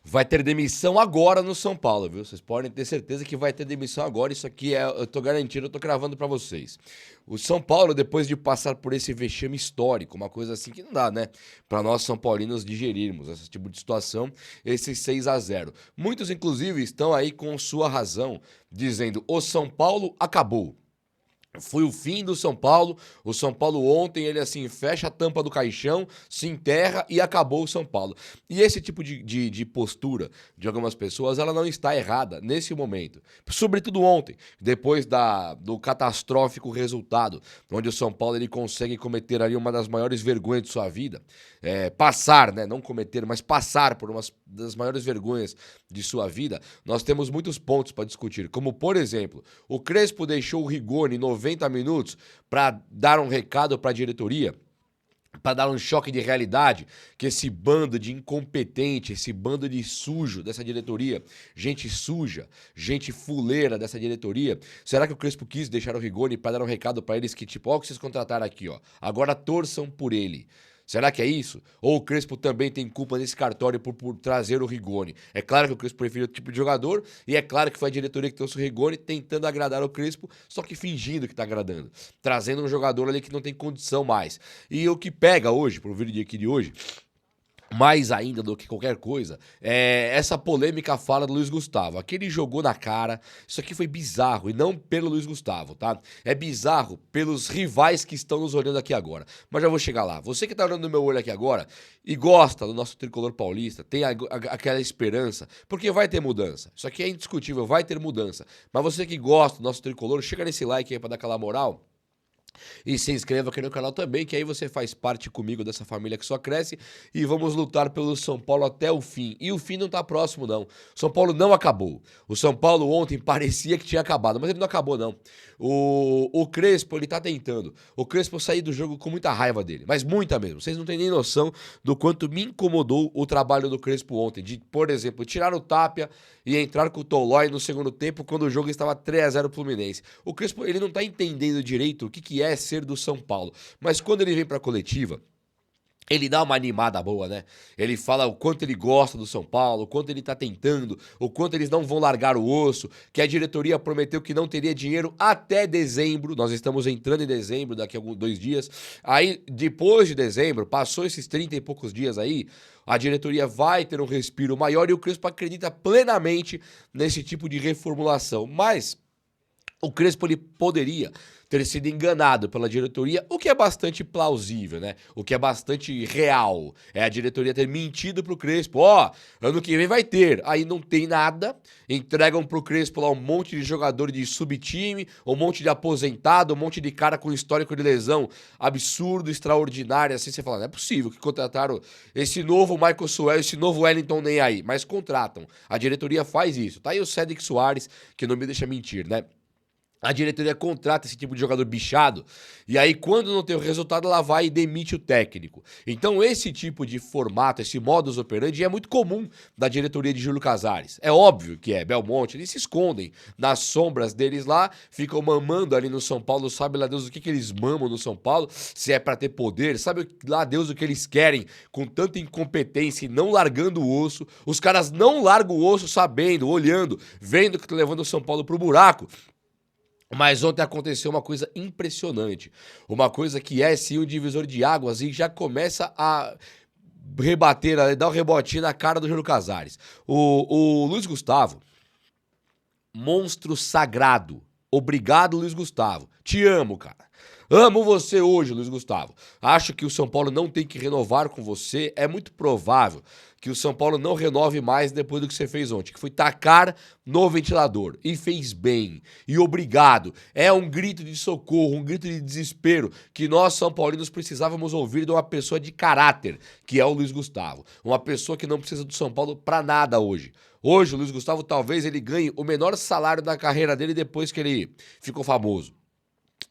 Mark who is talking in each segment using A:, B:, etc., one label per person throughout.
A: Vai ter demissão agora no São Paulo, viu? Vocês podem ter certeza que vai ter demissão agora. Isso aqui eu tô garantindo, eu tô cravando pra vocês. O São Paulo, depois de passar por esse vexame histórico, uma coisa assim que não dá, né? Pra nós São Paulinos digerirmos esse tipo de situação, esse 6-0. Muitos, inclusive, estão aí com sua razão, dizendo: o São Paulo acabou. Foi o fim do São Paulo. O São Paulo ontem, ele assim, fecha a tampa do caixão, se enterra e acabou o São Paulo. E esse tipo de postura de algumas pessoas, ela não está errada nesse momento. Sobretudo ontem, depois do catastrófico resultado, onde o São Paulo ele consegue cometer ali uma das maiores vergonhas de sua vida. Passar, né? Não cometer, mas passar por uma das maiores vergonhas de sua vida. Nós temos muitos pontos para discutir, como por exemplo, o Crespo deixou o Rigoni 90 minutos para dar um recado para a diretoria, para dar um choque de realidade, que esse bando de incompetente, esse bando de sujo dessa diretoria, gente suja, gente fuleira dessa diretoria, será que o Crespo quis deixar o Rigoni para dar um recado para eles que tipo, ó, o que vocês contrataram aqui, ó, agora torçam por ele? Será que é isso? Ou o Crespo também tem culpa nesse cartório por trazer o Rigoni? É claro que o Crespo prefere outro tipo de jogador, e é claro que foi a diretoria que trouxe o Rigoni tentando agradar o Crespo, só que fingindo que tá agradando. Trazendo um jogador ali que não tem condição mais. E o que pega hoje, pro vídeo aqui de hoje, mais ainda do que qualquer coisa, essa polêmica fala do Luiz Gustavo. Aquele jogou na cara, isso aqui foi bizarro, e não pelo Luiz Gustavo, tá? É bizarro pelos rivais que estão nos olhando aqui agora. Mas já vou chegar lá. Você que tá olhando no meu olho aqui agora e gosta do nosso tricolor paulista, tem aquela esperança, porque vai ter mudança. Isso aqui é indiscutível, vai ter mudança. Mas você que gosta do nosso tricolor, chega nesse like aí pra dar aquela moral. E se inscreva aqui no canal também, que aí você faz parte comigo dessa família que só cresce. E vamos lutar pelo São Paulo até o fim. E o fim não tá próximo, não. O São Paulo não acabou. O São Paulo ontem parecia que tinha acabado, mas ele não acabou, não. O Crespo, ele tá tentando. O Crespo saiu do jogo com muita raiva dele, mas muita mesmo. Vocês não têm nem noção do quanto me incomodou o trabalho do Crespo ontem. De, por exemplo, tirar o Tapia e entrar com o Tolói no segundo tempo, quando o jogo estava 3-0 pro Fluminense. O Crespo, ele não tá entendendo direito o que é ser do São Paulo. Mas quando ele vem pra coletiva, ele dá uma animada boa, né? Ele fala o quanto ele gosta do São Paulo, o quanto ele tá tentando, o quanto eles não vão largar o osso, que a diretoria prometeu que não teria dinheiro até dezembro. Nós estamos entrando em dezembro, daqui a 2 dias. Aí, depois de dezembro, passou esses 30 e poucos dias aí, a diretoria vai ter um respiro maior e o Crespo acredita plenamente nesse tipo de reformulação. Mas o Crespo ele poderia ter sido enganado pela diretoria, o que é bastante plausível, né? O que é bastante real. É a diretoria ter mentido pro Crespo. Ó, ano que vem vai ter. Aí não tem nada, entregam pro Crespo lá um monte de jogador de subtime, um monte de aposentado, um monte de cara com histórico de lesão absurdo, extraordinário, assim, você fala, não é possível que contrataram esse novo Michael Suel, esse novo Wellington nem aí, mas contratam. A diretoria faz isso. Tá aí o Cédric Soares, que não me deixa mentir, né? A diretoria contrata esse tipo de jogador bichado e aí quando não tem o resultado ela vai e demite o técnico. Então esse tipo de formato, esse modus operandi é muito comum da diretoria de Júlio Casares. É óbvio que é Belmonte, eles se escondem nas sombras deles lá, ficam mamando ali no São Paulo, sabe lá Deus o que eles mamam no São Paulo, se é pra ter poder, sabe lá Deus o que eles querem com tanta incompetência e não largando o osso. Os caras não largam o osso sabendo, olhando, vendo que tá levando o São Paulo pro buraco. Mas ontem aconteceu uma coisa impressionante, uma coisa que é sim um divisor de águas e já começa a rebater, a dar um rebotinho na cara do Júlio Casares. O Luiz Gustavo, monstro sagrado, obrigado Luiz Gustavo, te amo, cara. Amo você hoje, Luiz Gustavo. Acho que o São Paulo não tem que renovar com você. É muito provável que o São Paulo não renove mais depois do que você fez ontem, que foi tacar no ventilador. E fez bem. E obrigado. É um grito de socorro, um grito de desespero que nós, São Paulinos, precisávamos ouvir de uma pessoa de caráter, que é o Luiz Gustavo. Uma pessoa que não precisa do São Paulo pra nada hoje. Hoje, o Luiz Gustavo talvez ele ganhe o menor salário da carreira dele depois que ele ficou famoso.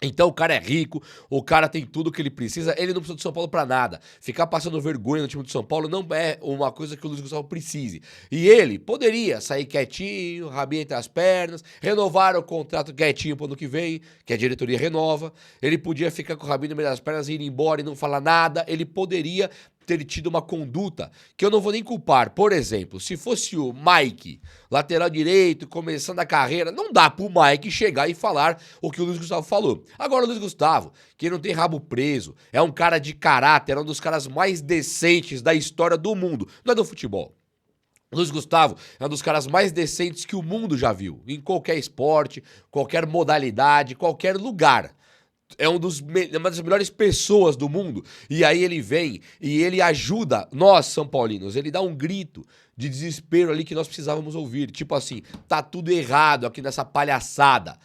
A: Então o cara é rico, o cara tem tudo que ele precisa, ele não precisa do São Paulo pra nada. Ficar passando vergonha no time do São Paulo não é uma coisa que o Luiz Gustavo precise. E ele poderia sair quietinho, rabinho entre as pernas, renovar o contrato quietinho pro ano que vem, que a diretoria renova. Ele podia ficar com o rabinho no meio das pernas e ir embora e não falar nada. Ele poderia ter tido uma conduta que eu não vou nem culpar. Por exemplo, se fosse o Mike, lateral direito, começando a carreira, não dá pro Mike chegar e falar o que o Luiz Gustavo falou. Agora o Luiz Gustavo, que não tem rabo preso, é um cara de caráter, é um dos caras mais decentes da história do mundo, não é do futebol. Luiz Gustavo é um dos caras mais decentes que o mundo já viu, em qualquer esporte, qualquer modalidade, qualquer lugar. É uma das melhores pessoas do mundo. E aí ele vem e ele ajuda nós, São Paulinos. Ele dá um grito de desespero ali que nós precisávamos ouvir. Tipo assim, tá tudo errado aqui nessa palhaçada.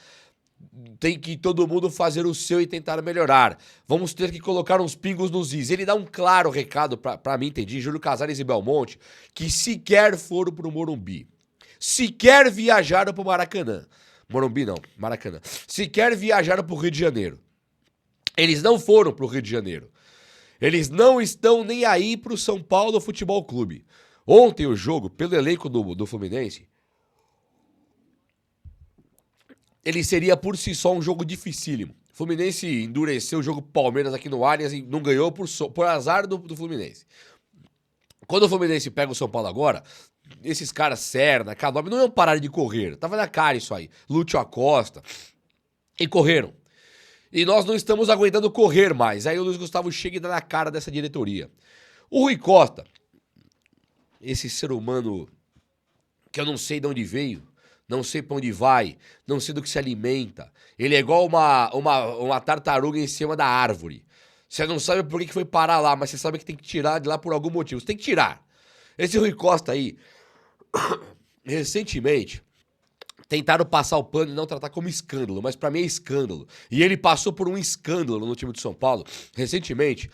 A: Tem que todo mundo fazer o seu e tentar melhorar. Vamos ter que colocar uns pingos nos is. Ele dá um claro recado pra mim, entendi, Júlio Casares e Belmonte, que sequer foram pro Morumbi. Sequer viajaram pro Maracanã. Morumbi não, Maracanã. Sequer viajaram pro Rio de Janeiro. Eles não foram pro Rio de Janeiro. Eles não estão nem aí pro São Paulo Futebol Clube. Ontem o jogo, pelo elenco do Fluminense, ele seria por si só um jogo dificílimo. O Fluminense endureceu o jogo Palmeiras aqui no Allianz e não ganhou por azar do Fluminense. Quando o Fluminense pega o São Paulo agora, esses caras, Serna, Canóbio, não iam parar de correr. Tava na cara isso aí. Lúcio Acosta. E correram. E nós não estamos aguentando correr mais. Aí o Luiz Gustavo chega e dá na cara dessa diretoria. O Rui Costa, esse ser humano que eu não sei de onde veio, não sei pra onde vai, não sei do que se alimenta. Ele é igual uma tartaruga em cima da árvore. Você não sabe por que foi parar lá, mas você sabe que tem que tirar de lá por algum motivo. Você tem que tirar. Esse Rui Costa aí, recentemente, tentaram passar o pano e não tratar como escândalo, mas pra mim é escândalo. E ele passou por um escândalo no time de São Paulo, recentemente,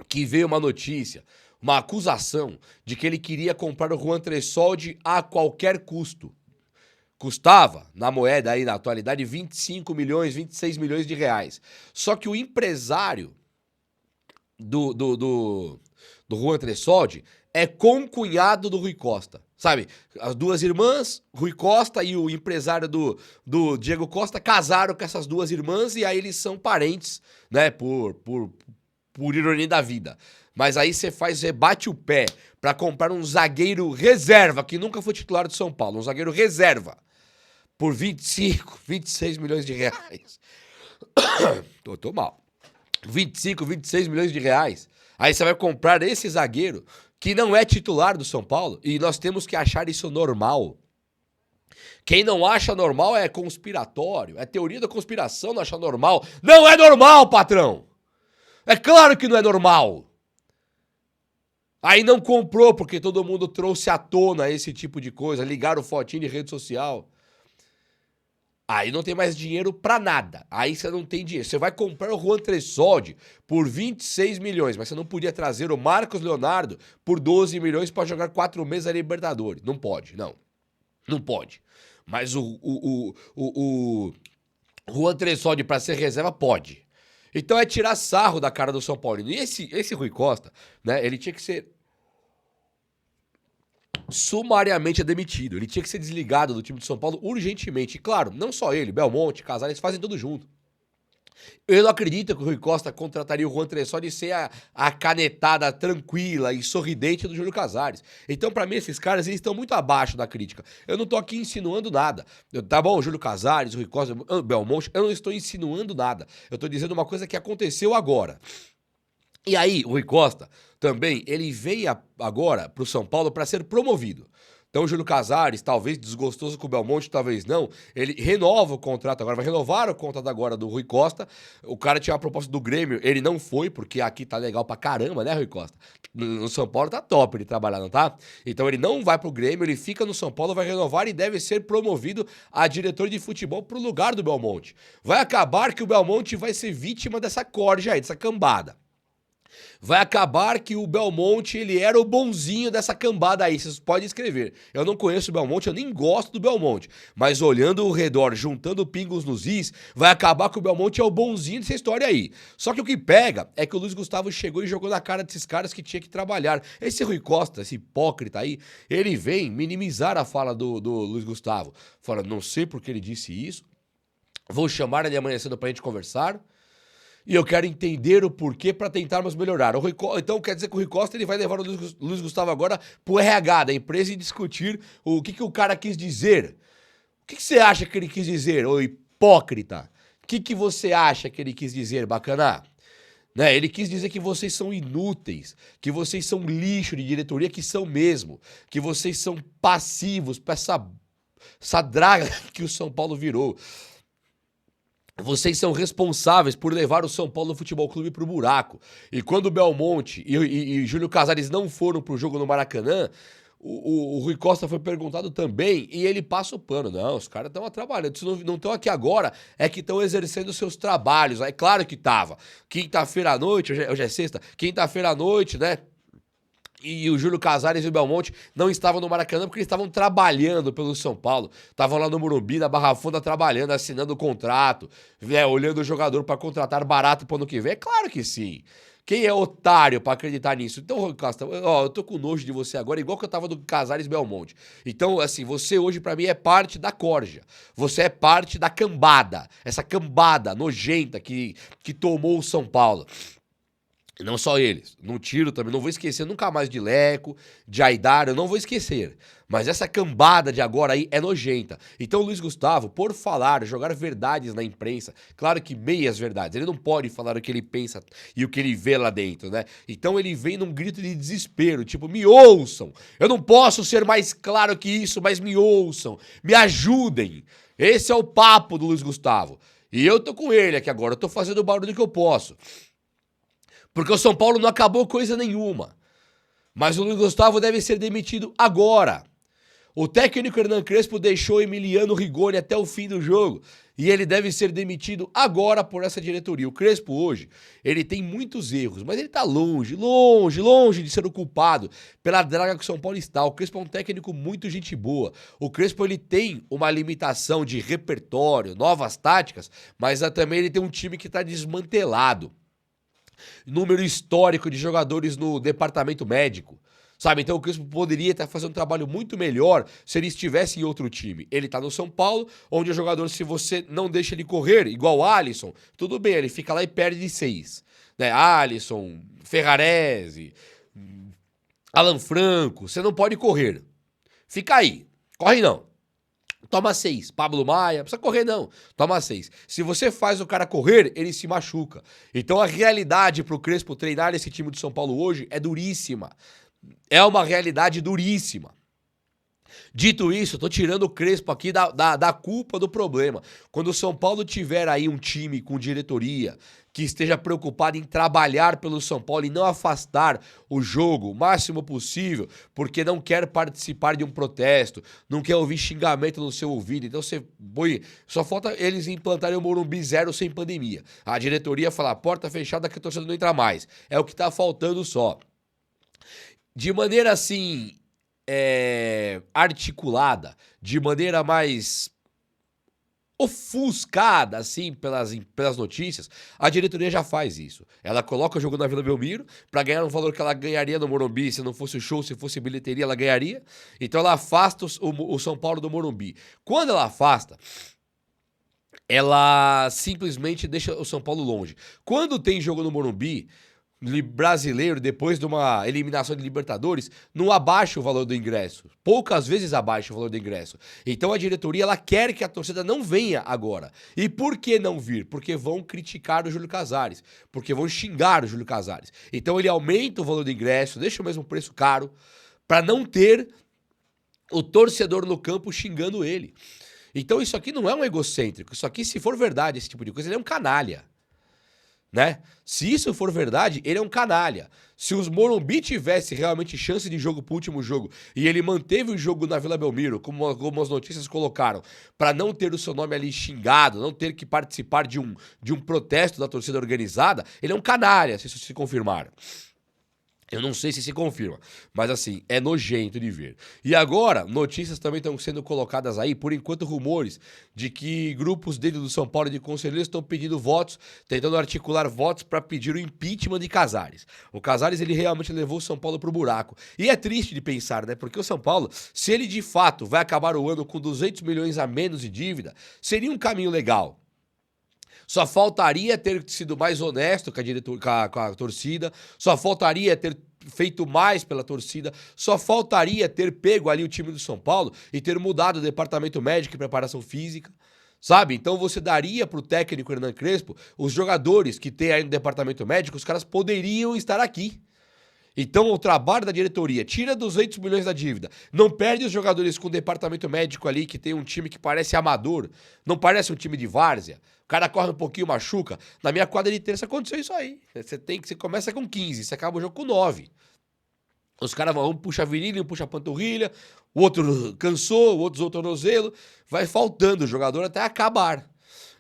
A: que veio uma notícia, uma acusação de que ele queria comprar o Juan Tressoldi a qualquer custo. Custava, na moeda aí na atualidade, 25 milhões, 26 milhões de reais. Só que o empresário do Juan Tressoldi é concunhado do Rui Costa. Sabe, as duas irmãs, Rui Costa e o empresário do Diego Costa casaram com essas duas irmãs e aí eles são parentes, né, por ironia da vida. Mas aí você bate o pé pra comprar um zagueiro reserva, que nunca foi titular do São Paulo, um zagueiro reserva, por 25, 26 milhões de reais. Tô mal. 25, 26 milhões de reais. Aí você vai comprar esse zagueiro que não é titular do São Paulo e nós temos que achar isso normal. Quem não acha normal é conspiratório, é teoria da conspiração não achar normal. Não é normal, patrão! É claro que não é normal! Aí não comprou porque todo mundo trouxe à tona esse tipo de coisa, ligaram fotinho de rede social. Aí não tem mais dinheiro pra nada. Aí você não tem dinheiro. Você vai comprar o Juan Tressoldi por 26 milhões, mas você não podia trazer o Marcos Leonardo por 12 milhões pra jogar 4 meses a Libertadores. Não pode, não. Não pode. Mas o Juan Tressoldi pra ser reserva pode. Então é tirar sarro da cara do São Paulo. E esse Rui Costa, né, ele tinha que ser sumariamente demitido. Ele tinha que ser desligado do time de São Paulo urgentemente. E claro, não só ele, Belmonte, Casares, fazem tudo junto. Eu não acredito que o Rui Costa contrataria o Juan Tressoldi sem a canetada tranquila e sorridente do Júlio Casares. Então, pra mim, esses caras eles estão muito abaixo da crítica. Eu não tô aqui insinuando nada. Tá bom, Júlio Casares, Rui Costa, Belmonte, eu não estou insinuando nada. Eu tô dizendo uma coisa que aconteceu agora. E aí, o Rui Costa também, ele veio agora pro São Paulo para ser promovido. Então o Júlio Casares, talvez desgostoso com o Belmonte, talvez não, ele renova o contrato agora, vai renovar o contrato agora do Rui Costa. O cara tinha uma proposta do Grêmio, ele não foi, porque aqui tá legal pra caramba, né, Rui Costa? No São Paulo tá top ele trabalhar, não tá? Então ele não vai pro Grêmio, ele fica no São Paulo, vai renovar e deve ser promovido a diretor de futebol pro lugar do Belmonte. Vai acabar que o Belmonte vai ser vítima dessa corja aí, dessa cambada. Vai acabar que o Belmonte, ele era o bonzinho dessa cambada aí, vocês podem escrever. Eu não conheço o Belmonte, eu nem gosto do Belmonte, mas olhando ao redor, juntando pingos nos is, vai acabar que o Belmonte é o bonzinho dessa história aí. Só que o que pega é que o Luiz Gustavo chegou e jogou na cara desses caras que tinha que trabalhar. Esse Rui Costa, esse hipócrita aí, ele vem minimizar a fala do Luiz Gustavo. Fala, não sei porque ele disse isso, vou chamar ele amanhã cedo pra gente conversar. E eu quero entender o porquê para tentarmos melhorar. Então quer dizer que o Rui Costa ele vai levar o Luiz Gustavo agora pro RH da empresa e discutir o que o cara quis dizer. O que você acha que ele quis dizer, ô hipócrita? O que você acha que ele quis dizer, bacana? Né? Ele quis dizer que vocês são inúteis, que vocês são lixo de diretoria, que são mesmo, que vocês são passivos pra essa draga que o São Paulo virou. Vocês são responsáveis por levar o São Paulo Futebol Clube pro buraco. E quando o Belmonte e Júlio Casares não foram pro jogo no Maracanã, o Rui Costa foi perguntado também e ele passa o pano. Não, os caras estão trabalhando. Se não estão aqui agora, é que estão exercendo seus trabalhos. É claro que tava. Quinta-feira à noite, hoje é sexta, quinta-feira à noite, né? E o Júlio Casares e o Belmonte não estavam no Maracanã porque eles estavam trabalhando pelo São Paulo. Estavam lá no Morumbi, na Barra Funda, trabalhando, assinando o contrato, olhando o jogador para contratar barato pro ano que vem. É claro que sim. Quem é otário pra acreditar nisso? Então, Rui Costa, ó, eu tô com nojo de você agora, igual que eu tava do Casares e Belmonte. Então, assim, você hoje pra mim é parte da corja. Você é parte da cambada. Essa cambada nojenta que tomou o São Paulo. Não só eles, não tiro também, não vou esquecer nunca mais de Leco, de Aidar, eu não vou esquecer. Mas essa cambada de agora aí é nojenta. Então o Luiz Gustavo, por falar, jogar verdades na imprensa, claro que meias verdades, ele não pode falar o que ele pensa e o que ele vê lá dentro, né? Então ele vem num grito de desespero, tipo, me ouçam, eu não posso ser mais claro que isso, mas me ouçam, me ajudem. Esse é o papo do Luiz Gustavo. E eu tô com ele aqui agora, eu tô fazendo o barulho que eu posso. Porque o São Paulo não acabou coisa nenhuma. Mas o Luiz Gustavo deve ser demitido agora. O técnico Hernan Crespo deixou Emiliano Rigoni até o fim do jogo. E ele deve ser demitido agora por essa diretoria. O Crespo hoje, ele tem muitos erros, mas ele tá longe, longe, longe de ser o culpado pela draga que o São Paulo está. O Crespo é um técnico muito gente boa. O Crespo, ele tem uma limitação de repertório, novas táticas, mas também ele tem um time que tá desmantelado. Número histórico de jogadores no departamento médico, sabe? Então o Crespo poderia estar fazendo um trabalho muito melhor se ele estivesse em outro time. Ele tá no São Paulo, onde o jogador, se você não deixa ele correr, igual o Alisson, tudo bem, ele fica lá e perde de 6. Né? Alisson, Ferrarese, Alan Franco, você não pode correr. Fica aí, corre não. Toma 6. Pablo Maia, não precisa correr não. Toma 6. Se você faz o cara correr, ele se machuca. Então a realidade pro Crespo treinar esse time de São Paulo hoje é duríssima. É uma realidade duríssima. Dito isso, eu tô tirando o Crespo aqui da culpa do problema. Quando o São Paulo tiver aí um time com diretoria que esteja preocupado em trabalhar pelo São Paulo e não afastar o jogo o máximo possível, porque não quer participar de um protesto, não quer ouvir xingamento no seu ouvido, então você põe... Só falta eles implantarem o Morumbi zero sem pandemia. A diretoria falar, porta fechada que a torcida não entra mais. É o que tá faltando só. De maneira assim... articulada, de maneira mais ofuscada, assim, pelas notícias, a diretoria já faz isso. Ela coloca o jogo na Vila Belmiro para ganhar um valor que ela ganharia no Morumbi, se não fosse o show, se fosse bilheteria, ela ganharia. Então ela afasta o São Paulo do Morumbi. Quando ela afasta, ela simplesmente deixa o São Paulo longe. Quando tem jogo no Morumbi, brasileiro, depois de uma eliminação de Libertadores, não abaixa o valor do ingresso. Poucas vezes abaixa o valor do ingresso. Então a diretoria, ela quer que a torcida não venha agora. E por que não vir? Porque vão criticar o Júlio Casares. Porque vão xingar o Júlio Casares. Então ele aumenta o valor do ingresso, deixa o mesmo preço caro, para não ter o torcedor no campo xingando ele. Então isso aqui não é um egocêntrico. Isso aqui, se for verdade, esse tipo de coisa, ele é um canalha. Né? Se isso for verdade, ele é um canalha. Se os Morumbi tivesse realmente chance de jogo pro último jogo e ele manteve o jogo na Vila Belmiro, como as notícias colocaram, para não ter o seu nome ali xingado, não ter que participar de um protesto da torcida organizada, ele é um canalha, se isso se confirmar. Eu não sei se confirma, mas assim, é nojento de ver. E agora, notícias também estão sendo colocadas aí, por enquanto rumores, de que grupos dentro do São Paulo de conselheiros estão pedindo votos, tentando articular votos para pedir o impeachment de Casares. O Casares, ele realmente levou o São Paulo pro buraco. E é triste de pensar, né? Porque o São Paulo, se ele de fato vai acabar o ano com 200 milhões a menos de dívida, seria um caminho legal. Só faltaria ter sido mais honesto com a torcida, só faltaria ter feito mais pela torcida, só faltaria ter pego ali o time do São Paulo e ter mudado o departamento médico e preparação física, sabe? Então você daria pro técnico Hernan Crespo os jogadores que tem aí no departamento médico, os caras poderiam estar aqui. Então o trabalho da diretoria, tira 200 milhões da dívida, não perde os jogadores com o departamento médico ali, que tem um time que parece amador, não parece um time de várzea, o cara corre um pouquinho, machuca. Na minha quadra de terça aconteceu isso aí. Você começa com 15, você acaba o jogo com 9. Os caras vão, um puxa a virilha, um puxa a panturrilha, o outro cansou, o outro usou o tornozelo, vai faltando o jogador até acabar.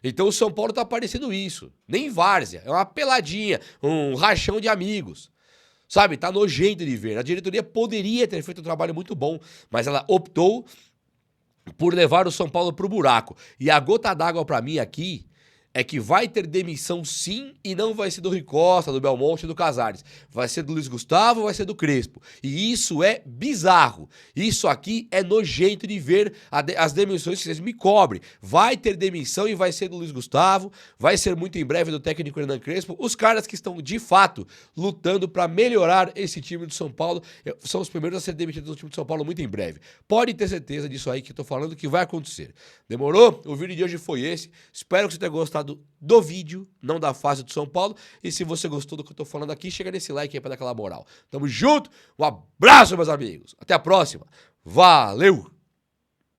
A: Então o São Paulo tá parecendo isso, nem várzea, é uma peladinha, um rachão de amigos. Sabe, tá nojento de ver. A diretoria poderia ter feito um trabalho muito bom, mas ela optou por levar o São Paulo pro buraco. E a gota d'água pra mim aqui é que vai ter demissão sim, e não vai ser do Rui Costa, do Belmonte e do Casares. Vai ser do Luiz Gustavo, vai ser do Crespo. E isso é bizarro. Isso aqui é nojento de ver as demissões que vocês me cobrem. Vai ter demissão e vai ser do Luiz Gustavo, vai ser muito em breve do técnico Hernan Crespo. Os caras que estão, de fato, lutando para melhorar esse time do São Paulo são os primeiros a ser demitidos do time do São Paulo muito em breve. Pode ter certeza disso aí que eu tô falando que vai acontecer. Demorou? O vídeo de hoje foi esse. Espero que você tenha gostado do vídeo, não da fase do São Paulo. E se você gostou do que eu tô falando aqui, chega nesse like aí pra dar aquela moral. Tamo junto, um abraço, meus amigos. Até a próxima. Valeu!